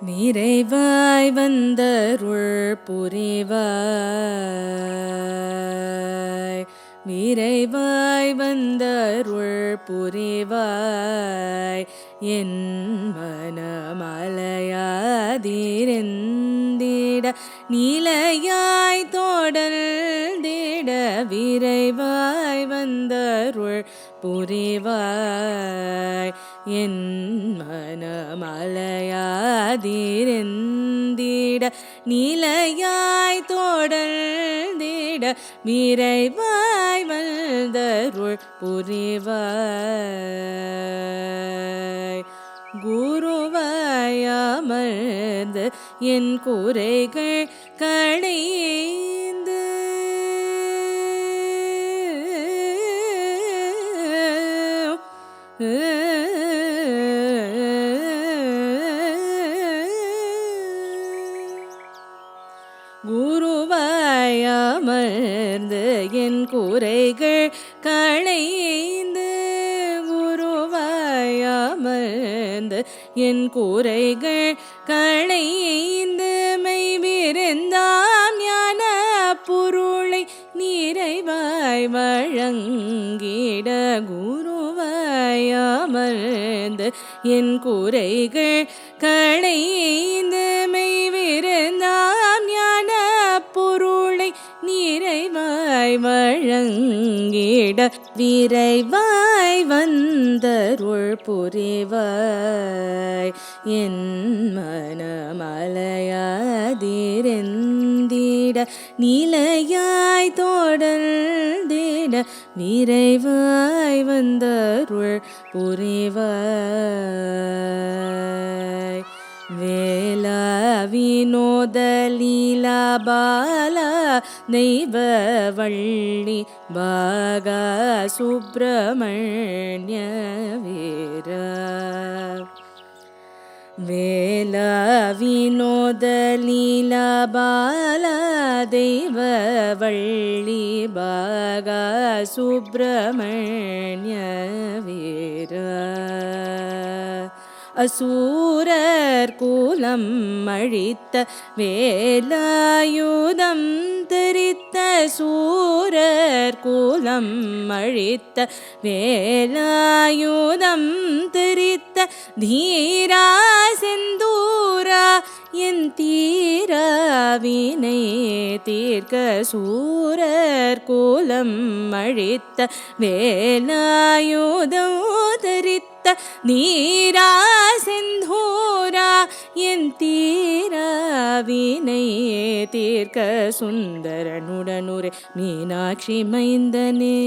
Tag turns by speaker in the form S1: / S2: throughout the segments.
S1: நிறைவாய் வந்தருள் புரிவாய், விரைவாய் வந்தருள் புரிவாய், என் மனமலையாதிருந்திட நிலையாய் தொடர்ந்திட விரைவாய் வந்தருள் புரிவாய், என் மனமலையாதிருந்திட நிலையாய் தொடர்ந்திட விரைவாய் வந்தருள் புரிவாய். குருவாய் அமர்ந்து என் குறைகள் களைந்து குருவாய் அமர்ந்து என் குறைகள் களைந்து, குருவாய் அமர்ந்து என் குறைகள் களைந்து, மெய்விருந்தாம் ஞான பொருளை நிறைவாய் வழங்கிட குருவாய் அமர்ந்து என் குறைகள் களைந்து, மெய்விருந்தாம் ஞான பொருளை நிறைவாய் வழங்கிட விரைவாய் வந்தருள் புரிவாய், என் மனமலையாதிருந்திட நிலையாய் தொடர்ந்திட விரைவாய் வந்தருள் புரிவாய். வேலா வினோத லீலா பாலா தெய்வவள்ளி பாகா சுப்பிரமணிய வீரா, வேலா வினோத லீலா பாலா தெய்வவள்ளி பாகா சுப்பிரமணிய வீரா, அசூரர் கூலம் அழித்த வேலாயுதம் தெரித்த, சூரர் கூலம் அழித்த வேலாயுதம் தெரித்த தீரா செந்தூரா, என் தீராவினை தீர்க்க சூரர் கூலம் அழித்த வேலாயுதம் தெரித்த நீரா செந்தூரா, என் தீராவினை தீர்க்க சுந்தரனுடனுரை மீனாட்சி மைந்தனே,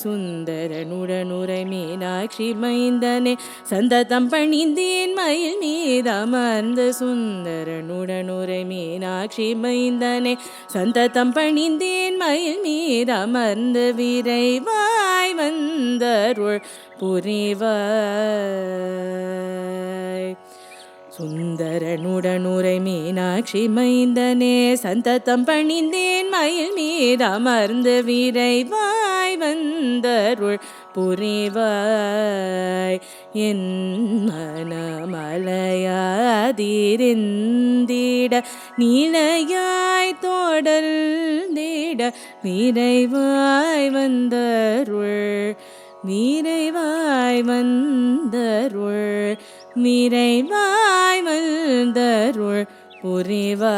S1: சுந்தரனுடனுரை மீனாட்சி மைந்தனே, சந்ததம் பணிந்தேன் மயில் மீதமர்ந்த சுந்தரனுடனுரை மீனாட்சி மைந்தனே, சந்ததம் பணிந்தேன் மயில் மீதமர்ந்து விரைவாய் வந்தருள் புரிவாய். சுந்தரனுடனுரை மீனாட்சி மைந்தனே, சந்ததம் பணிந்தேன் மயில் மீதமர்ந்து விரைவாய் வந்தருள் புரிவாய், என் மனமலையாதிருந்திட நிலையாய் தொடர்ந்திட விரைவாய் வந்தருள், விரைவாய் வந்தருள், விரைவாய் வந்தருள் புரிவாய்.